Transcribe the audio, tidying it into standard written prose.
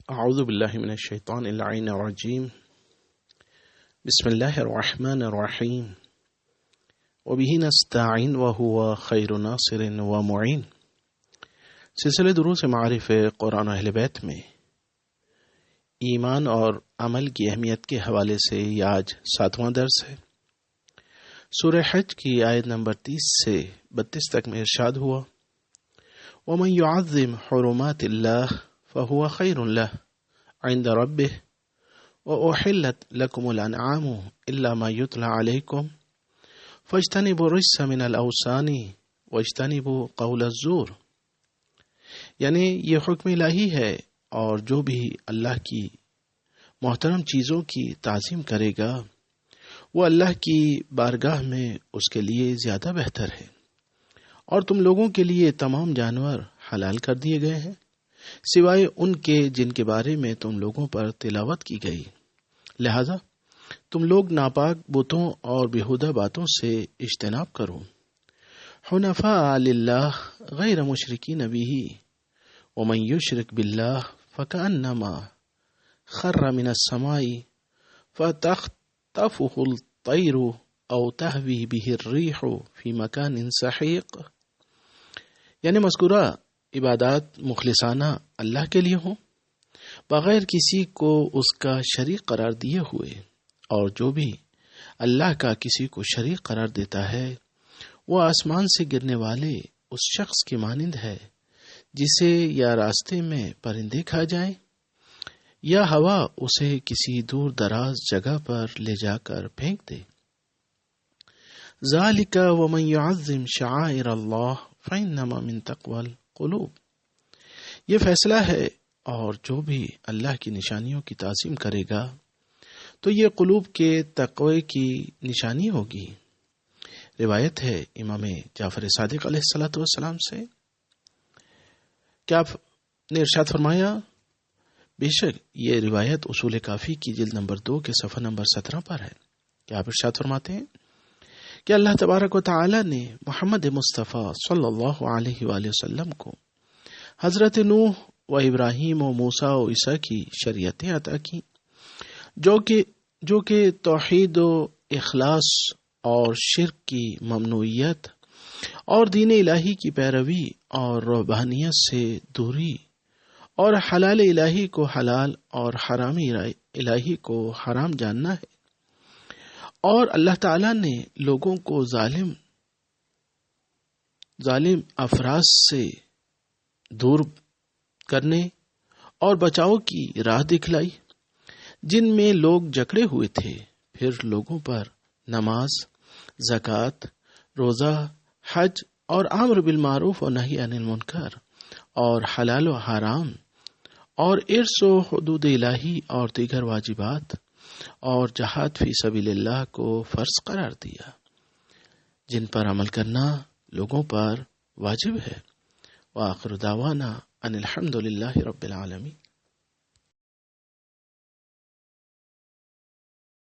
أعوذ بالله من الشيطان اللعين الرجيم بسم الله الرحمن الرحيم وبه نستعين وهو خير ناصر ومعين سلسلے دروس معارف قرآن و اہل بیت میں ایمان اور عمل کی اہمیت کے حوالے سے یہ آج 7واں درس ہے۔ سورہ حج کی آیت نمبر 30 سے 32 تک میں ارشاد ہوا وَمَن يُعَظِّمْ حُرُمَاتِ اللَّهِ فَهُوَ خَيْرٌ لَهُ عِندَ رَبِّهِ وَأُحِلَّتْ لَكُمُ الْأَنْعَامُ إِلَّا مَا يُتْلَى عَلَيْكُمْ فَاجْتَنِبُوا الرِّجْسَ مِنَ الْأَوْثَانِ وَاجْتَنِبُوا قَوْلَ الزُّورِ، یعنی یہ حکم الہی ہے، اور جو بھی اللہ کی محترم چیزوں کی تعظیم کرے گا وہ اللہ کی بارگاہ میں اس کے لیے زیادہ بہتر ہے، اور تم لوگوں کے لیے تمام جانور حلال کر دیے گئے ہیں سوائے ان کے جن کے بارے میں تم لوگوں پر تلاوت کی گئی، لہذا تم لوگ ناپاک بتوں اور بیہودہ باتوں سے اجتناب کرو۔ حنفاء للہ غیر مشرکین بہ ومن یشرک باللہ فکأنما خر من السماء فتخطفه الطیر او تہوی بہ الریح فی مکان سحیق، یعنی مذکورہ عبادات مخلصانہ اللہ کے لیے ہوں بغیر کسی کو اس کا شریک قرار دیے ہوئے، اور جو بھی اللہ کا کسی کو شریک قرار دیتا ہے وہ آسمان سے گرنے والے اس شخص کی مانند ہے جسے یا راستے میں پرندے کھا جائیں یا ہوا اسے کسی دور دراز جگہ پر لے جا کر پھینک دے۔ ذالک ومن یعظم شعائر اللہ فإنما من تقوی القلوب، یہ فیصلہ ہے، اور جو بھی اللہ کی نشانیوں کی تعظیم کرے گا تو یہ قلوب کے تقوی کی نشانی ہوگی۔ روایت ہے امام جعفر صادق علیہ الصلوۃ والسلام سے کہ آپ نے ارشاد فرمایا، بے شک یہ روایت اصول کافی کی جلد نمبر 2 کے صفحہ نمبر 17 پر ہے کہ آپ ارشاد فرماتے ہیں کہ اللہ تبارک و تعالی نے محمد مصطفیٰ صلی اللہ علیہ وآلہ وسلم کو حضرت نوح و ابراہیم و موسیٰ و عیسیٰ کی شریعتیں عطا کی جو کہ توحید و اخلاص اور شرک کی ممنوعیت اور دین الہی کی پیروی اور رہبانیت سے دوری اور حلال الہی کو حلال اور حرام الہی کو حرام جاننا ہے، اور اللہ تعالیٰ نے لوگوں کو ظالم افراد سے دور کرنے اور بچاؤ کی راہ دکھلائی جن میں لوگ جکڑے ہوئے تھے، پھر لوگوں پر نماز، زکوٰۃ، روزہ، حج اور امر بالمعروف و نہی عن المنکر اور حلال و حرام اور ارث و حدود الہی اور دیگر واجبات اور جہاد فی سبیل اللہ کو فرض قرار دیا، جن پر عمل کرنا لوگوں پر واجب ہے۔ وآخر دعوانا ان الحمد للہ رب العالمین۔